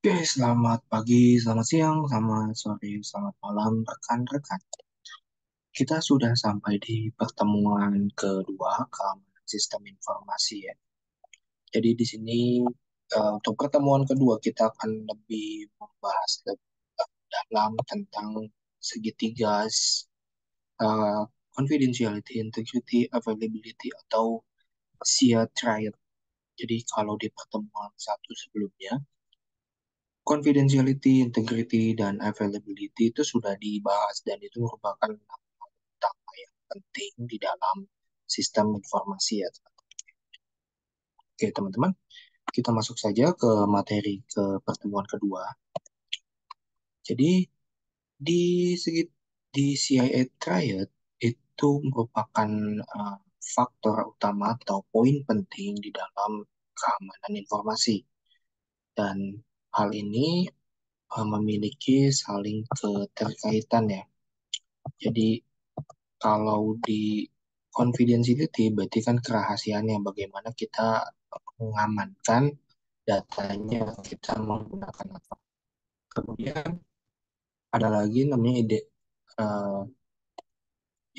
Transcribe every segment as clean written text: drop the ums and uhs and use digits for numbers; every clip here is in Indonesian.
Oke, selamat pagi, selamat siang, selamat sore, selamat malam, rekan-rekan. Kita sudah sampai di pertemuan kedua keamanan sistem informasi ya. Jadi di sini untuk pertemuan kedua kita akan lebih membahas lebih dalam tentang segitiga uh, confidentiality, integrity, availability atau SIA triad. Jadi kalau di pertemuan satu sebelumnya confidentiality, integrity, dan availability itu sudah dibahas dan itu merupakan hal utama yang penting di dalam sistem informasi ya. Oke, teman-teman, kita masuk saja ke materi ke pertemuan kedua. Jadi di segi di CIA Triad itu merupakan uh, faktor utama atau poin penting di dalam keamanan informasi dan hal ini memiliki saling keterkaitan ya. Jadi kalau di confidentiality berarti kan kerahasiaannya bagaimana kita mengamankan datanya kita menggunakan apa. Kemudian ada lagi namanya uh,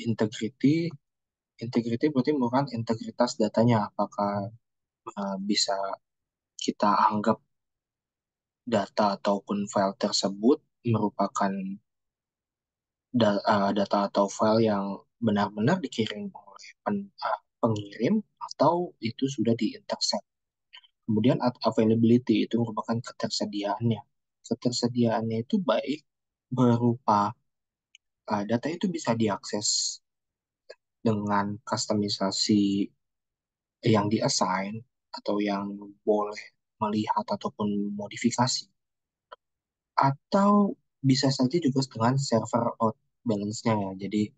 integrity. Integrity berarti merupakan integritas datanya. Apakah bisa kita anggap data ataupun file tersebut merupakan data atau file yang benar-benar dikirim oleh pengirim atau itu sudah diintercept. Kemudian availability itu merupakan ketersediaannya. Ketersediaannya itu baik berupa data itu bisa diakses dengan kustomisasi yang diassign atau yang boleh melihat ataupun modifikasi atau bisa saja juga dengan server out balance-nya ya. Jadi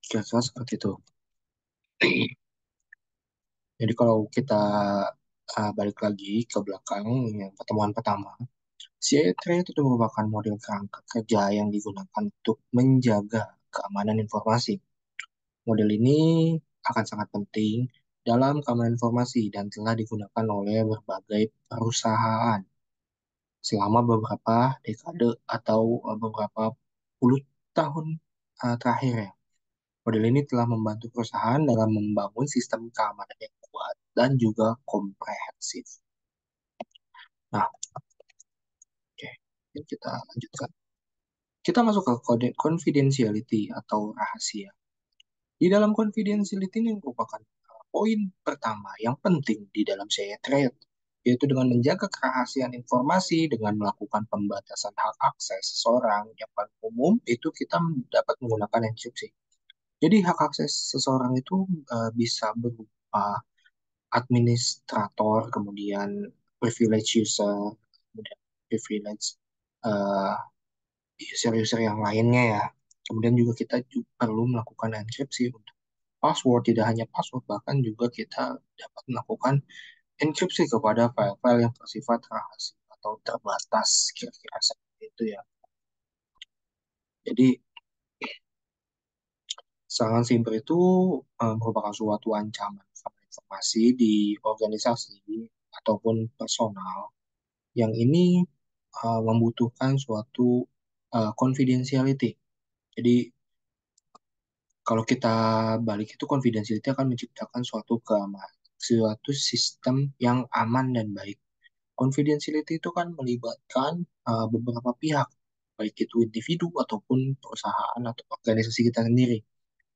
kira-kira seperti itu. Jadi kalau kita balik lagi ke belakang yang pertemuan pertama, CA3 itu merupakan model kerangka kerja yang digunakan untuk menjaga keamanan informasi. Model ini akan sangat penting dalam keamanan informasi dan telah digunakan oleh berbagai perusahaan selama beberapa dekade atau beberapa puluh tahun terakhir ya. Model ini telah membantu perusahaan dalam membangun sistem keamanan yang kuat dan juga komprehensif. Nah, oke, kita lanjutkan. Kita masuk ke kode confidentiality atau rahasia. Di dalam confidentiality ini merupakan poin pertama yang penting di dalam CIA trade, yaitu dengan menjaga kerahasiaan informasi dengan melakukan pembatasan hak akses seseorang yang paling umum itu kita dapat menggunakan enkripsi. Jadi hak akses seseorang itu bisa berupa administrator, kemudian privilege user, kemudian privilege uh, user-user yang lainnya ya. Kemudian juga kita juga perlu melakukan enkripsi untuk password, tidak hanya password, bahkan juga kita dapat melakukan enkripsi kepada file-file yang bersifat rahasia atau terbatas, kira-kira seperti itu ya. Jadi serangan siber itu merupakan suatu ancaman informasi di organisasi ataupun personal yang ini membutuhkan suatu confidentiality. Jadi kalau kita balik itu confidentiality akan menciptakan suatu sistem yang aman dan baik. Confidentiality itu kan melibatkan beberapa pihak, baik itu individu ataupun perusahaan atau organisasi kita sendiri,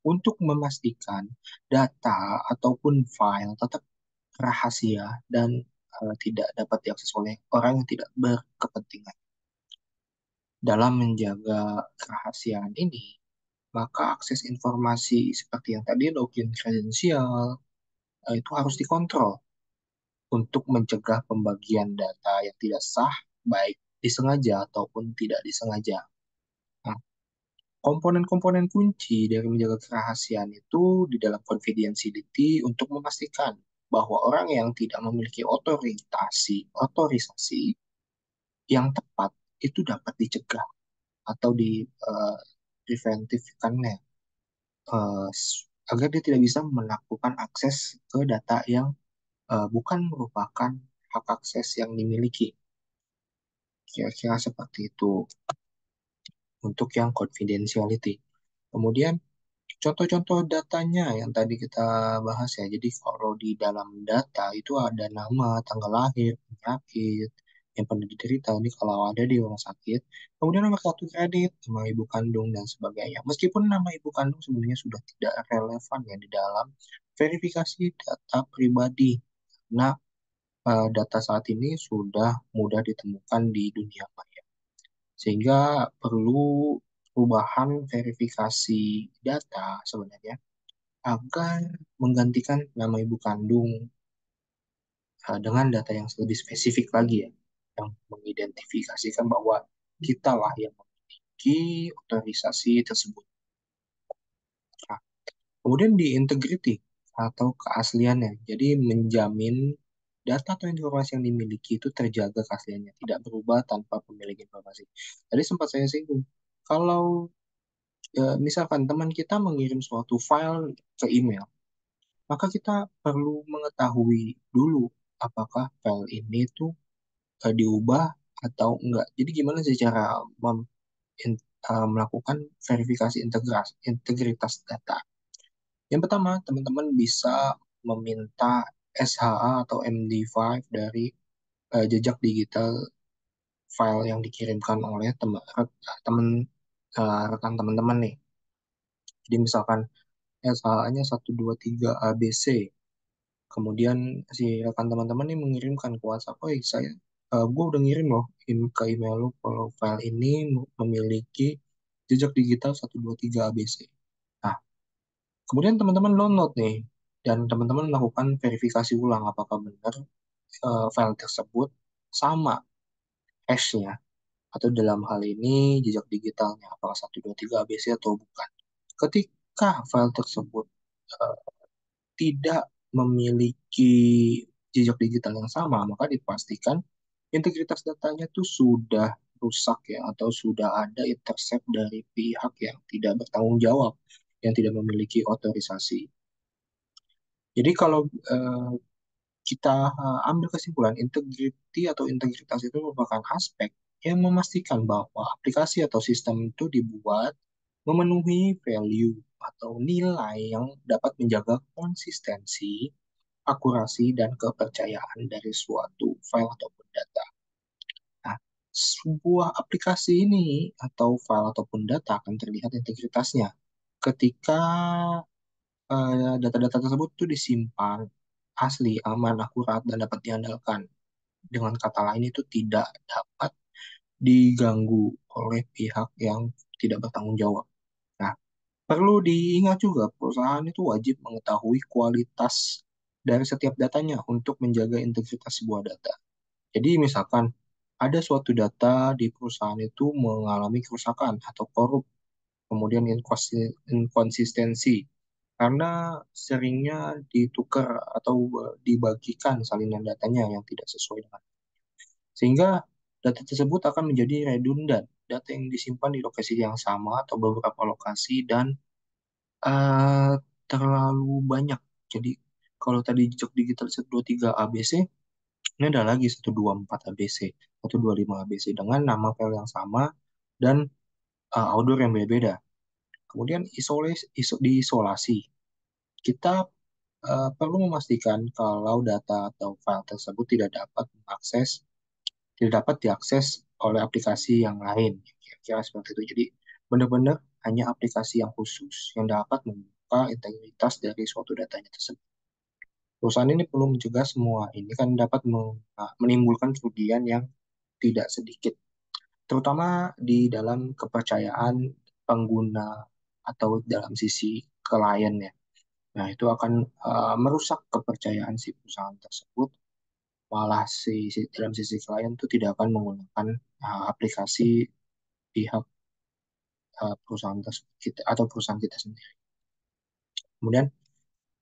untuk memastikan data ataupun file tetap rahasia dan tidak dapat diakses oleh orang yang tidak berkepentingan. Dalam menjaga kerahasiaan ini, maka akses informasi seperti yang tadi login kredensial itu harus dikontrol untuk mencegah pembagian data yang tidak sah, baik disengaja ataupun tidak disengaja. Nah, komponen-komponen kunci dari menjaga kerahasiaan itu di dalam confidentiality untuk memastikan bahwa orang yang tidak memiliki otorisasi yang tepat itu dapat dicegah atau di preventifkannya eh, agar dia tidak bisa melakukan akses ke data yang bukan merupakan hak akses yang dimiliki. Kira-kira seperti itu untuk yang confidentiality. Kemudian contoh-contoh datanya yang tadi kita bahas ya. Jadi kalau di dalam data itu ada nama, tanggal lahir, penyakit, yang pernah diderita ini kalau ada di rumah sakit. Kemudian nomor kartu kredit, nama ibu kandung dan sebagainya. Meskipun nama ibu kandung sebenarnya sudah tidak relevan ya di dalam verifikasi data pribadi. Nah, data saat ini sudah mudah ditemukan di dunia maya. Sehingga perlu perubahan verifikasi data sebenarnya agar menggantikan nama ibu kandung dengan data yang lebih spesifik lagi ya, yang mengidentifikasikan bahwa kita lah yang memiliki otorisasi tersebut. Nah, kemudian di integrity atau keasliannya, jadi menjamin data atau informasi yang dimiliki itu terjaga keasliannya, tidak berubah tanpa pemilik informasi. Tadi sempat saya singgung, kalau misalkan teman kita mengirim suatu file ke email, maka kita perlu mengetahui dulu apakah file ini tuh diubah atau enggak. Jadi gimana sih cara melakukan verifikasi integritas data? Yang pertama, teman-teman bisa meminta SHA atau MD5 dari jejak digital file yang dikirimkan oleh teman rekan teman-teman nih. Jadi misalkan SHA-nya 123 ABC. Kemudian si rekan teman-teman ini mengirimkan ke WhatsApp, oh saya, gue udah ngirim loh ke email lu kalau file ini memiliki jejak digital 123 ABC. Nah, kemudian teman-teman download nih, dan teman-teman melakukan verifikasi ulang apakah benar file tersebut sama hash-nya, atau dalam hal ini jejak digitalnya, apakah 123 ABC atau bukan. Ketika file tersebut eh, tidak memiliki jejak digital yang sama, maka dipastikan integritas datanya itu sudah rusak ya, atau sudah ada intercept dari pihak yang tidak bertanggung jawab, yang tidak memiliki otorisasi. Jadi kalau kita ambil kesimpulan, integriti atau integritas itu merupakan aspek yang memastikan bahwa aplikasi atau sistem itu dibuat memenuhi value atau nilai yang dapat menjaga konsistensi, akurasi, dan kepercayaan dari suatu file ataupun data. Nah, sebuah aplikasi ini atau file ataupun data akan terlihat integritasnya ketika data-data tersebut tuh disimpan asli, aman, akurat, dan dapat diandalkan. Dengan kata lain itu tidak dapat diganggu oleh pihak yang tidak bertanggung jawab. Nah, perlu diingat juga perusahaan itu wajib mengetahui kualitas dari setiap datanya untuk menjaga integritas sebuah data. Jadi misalkan ada suatu data di perusahaan itu mengalami kerusakan atau korup, kemudian inkonsistensi, karena seringnya ditukar atau dibagikan salinan datanya yang tidak sesuai dengan. Sehingga data tersebut akan menjadi redundant, data yang disimpan di lokasi yang sama atau beberapa lokasi dan eh, terlalu banyak. Jadi kalau tadi jejak digital 123 ABC, ini ada lagi 124 ABC, 125 ABC dengan nama file yang sama dan outdoor yang berbeda. Kemudian diisolasi. Kita perlu memastikan kalau data atau file tersebut tidak dapat diakses oleh aplikasi yang lain. Kira-kira seperti itu. Jadi benar-benar hanya aplikasi yang khusus yang dapat membuka integritas dari suatu datanya tersebut. Perusahaan ini perlu mencegah semua ini kan dapat menimbulkan kerugian yang tidak sedikit, terutama di dalam kepercayaan pengguna atau dalam sisi klien ya. Nah, itu akan merusak kepercayaan si perusahaan tersebut. Malah dalam sisi klien itu tidak akan menggunakan aplikasi pihak perusahaan tersebut kita, atau perusahaan kita sendiri. Kemudian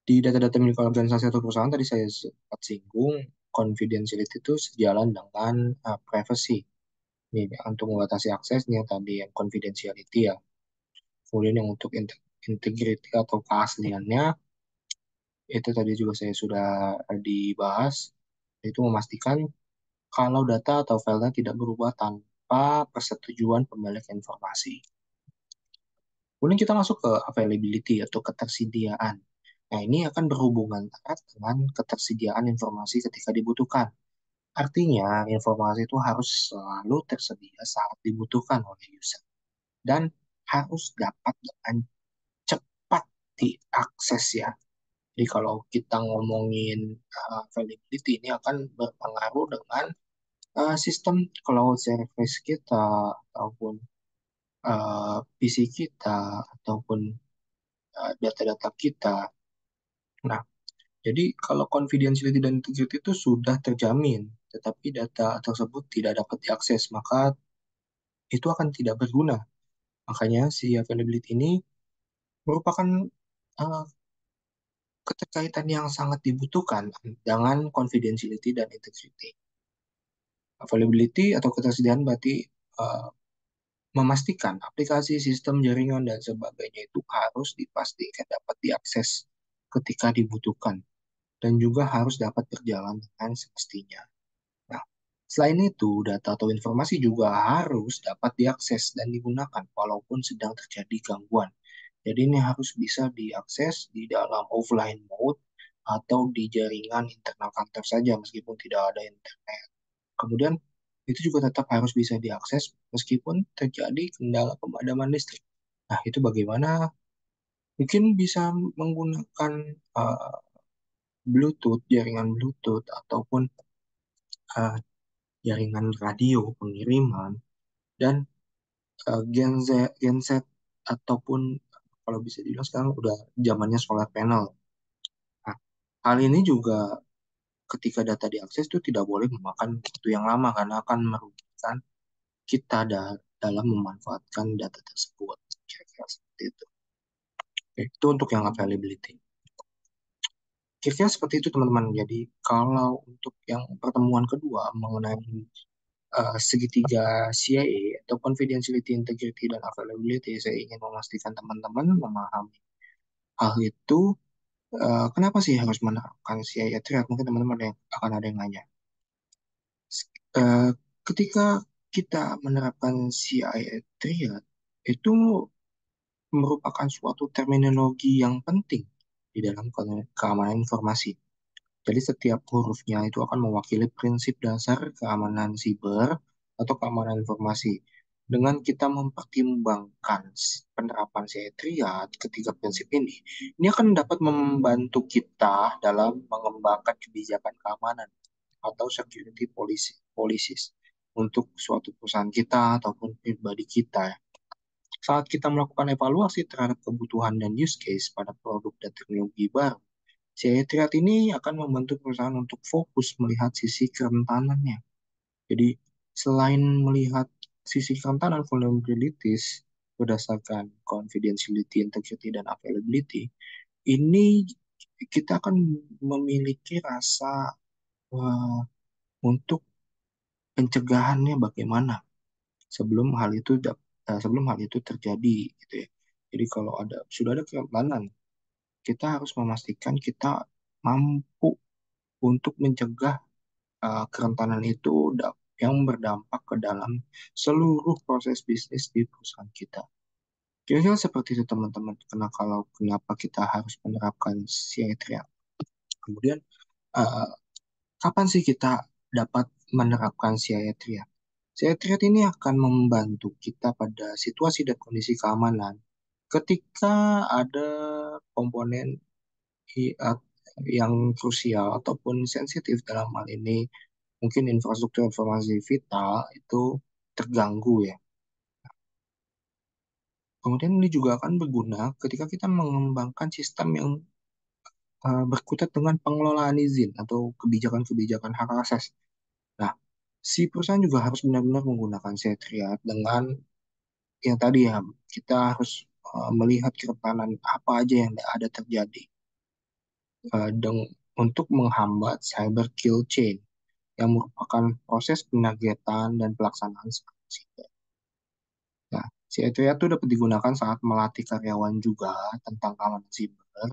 di data-data milik organisasi atau perusahaan tadi saya sempat singgung, confidentiality itu sejalan dengan privacy. Ini untuk membatasi aksesnya tadi yang confidentiality ya. Kemudian yang untuk integrity atau keasliannya itu tadi juga saya sudah dibahas, itu memastikan kalau data atau filenya tidak berubah tanpa persetujuan pemilik informasi. Kemudian kita masuk ke availability atau ketersediaan. Nah, ini akan berhubungan erat dengan ketersediaan informasi ketika dibutuhkan. Artinya, informasi itu harus selalu tersedia saat dibutuhkan oleh user dan harus dapat dengan cepat diakses ya. Jadi kalau kita ngomongin availability ini akan berpengaruh dengan sistem cloud service kita ataupun PC kita ataupun data-data kita. Nah, jadi kalau confidentiality dan integrity itu sudah terjamin, tetapi data tersebut tidak dapat diakses, maka itu akan tidak berguna. Makanya si availability ini merupakan uh, keterkaitan yang sangat dibutuhkan dengan confidentiality dan integrity. Availability atau ketersediaan berarti uh, memastikan aplikasi, sistem, jaringan, dan sebagainya itu harus dipastikan dapat diakses ketika dibutuhkan dan juga harus dapat berjalan dengan semestinya. Nah, selain itu, data atau informasi juga harus dapat diakses dan digunakan walaupun sedang terjadi gangguan. Jadi ini harus bisa diakses di dalam offline mode atau di jaringan internal kantor saja meskipun tidak ada internet. Kemudian itu juga tetap harus bisa diakses meskipun terjadi kendala pemadaman listrik. Nah, itu bagaimana? Mungkin bisa menggunakan uh, Bluetooth, jaringan Bluetooth ataupun uh, jaringan radio pengiriman dan genset ataupun kalau bisa dibilang sekarang udah zamannya solar panel. Nah, hal ini juga ketika data diakses itu tidak boleh memakan waktu yang lama karena akan merugikan kita dalam memanfaatkan data tersebut. Kira-kira seperti itu. Oke, itu untuk yang availability. Kira-kira seperti itu teman-teman. Jadi kalau untuk yang pertemuan kedua mengenai segitiga CIA atau confidentiality, integrity, dan availability, saya ingin memastikan teman-teman memahami hal itu. Kenapa sih harus menerapkan CIA triad? Mungkin teman-teman akan ada yang nanya. Eh, Ketika kita menerapkan CIA triad, itu merupakan suatu terminologi yang penting di dalam keamanan informasi. Jadi setiap hurufnya itu akan mewakili prinsip dasar keamanan siber atau keamanan informasi. Dengan kita mempertimbangkan penerapan CIA triad ketiga prinsip ini akan dapat membantu kita dalam mengembangkan kebijakan keamanan atau security policies untuk suatu perusahaan kita ataupun pribadi kita. Saat kita melakukan evaluasi terhadap kebutuhan dan use case pada produk dan teknologi baru, CIA Triad ini akan membantu perusahaan untuk fokus melihat sisi kerentanannya. Jadi, selain melihat sisi kerentanan vulnerabilities berdasarkan confidentiality, integrity, dan availability, ini kita akan memiliki rasa uh, untuk pencegahannya bagaimana sebelum hal itu terjadi gitu ya. Jadi kalau sudah ada kerentanan, kita harus memastikan kita mampu untuk mencegah kerentanan itu yang berdampak ke dalam seluruh proses bisnis di perusahaan kita. Kira-kira seperti itu teman-teman. Kenapa kita harus menerapkan CI3? Kemudian uh, kapan sih kita dapat menerapkan CI3? CI3 ini akan membantu kita pada situasi dan kondisi keamanan ketika ada komponen yang krusial ataupun sensitif dalam hal ini mungkin infrastruktur informasi vital itu terganggu ya. Kemudian ini juga akan berguna ketika kita mengembangkan sistem yang berkutat dengan pengelolaan izin atau kebijakan-kebijakan hak akses. Nah, si perusahaan juga harus benar-benar menggunakan Setria dengan yang tadi ya, kita harus melihat kerentanan apa aja yang ada terjadi untuk menghambat cyber kill chain yang merupakan proses penargetan dan pelaksanaan serangan. Nah, si Ethereum itu dapat digunakan saat melatih karyawan juga tentang keamanan siber,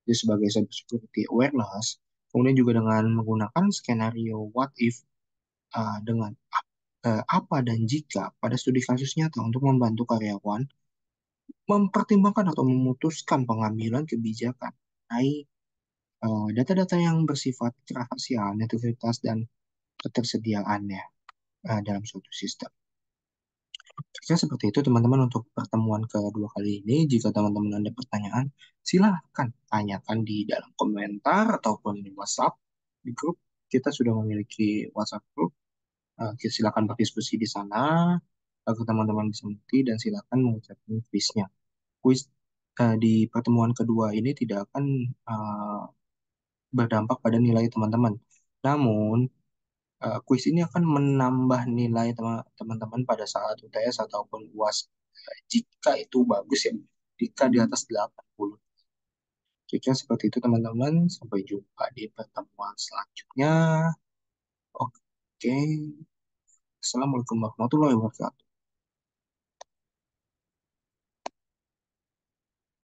jadi sebagai cyber security awareness, kemudian juga dengan menggunakan skenario what if dengan apa dan jika pada studi kasus nyata untuk membantu karyawan mempertimbangkan atau memutuskan pengambilan kebijakan mengenai data-data yang bersifat rahasia, integritas, dan ketersediaannya dalam suatu sistem. Kira seperti itu teman-teman untuk pertemuan kedua kali ini. Jika teman-teman ada pertanyaan, silahkan tanyakan di dalam komentar ataupun di WhatsApp di grup. Kita sudah memiliki WhatsApp group. Silakan berdiskusi di sana agar teman-teman bisa mengerti dan silakan mengucapkan kuisnya. Kuis di pertemuan kedua ini tidak akan uh, berdampak pada nilai teman-teman. Namun, kuis ini akan menambah nilai teman-teman pada saat UTS ataupun UAS jika itu bagus ya, jika di atas 80. Jika seperti itu teman-teman, sampai jumpa di pertemuan selanjutnya. Oke, Assalamualaikum warahmatullahi wabarakatuh.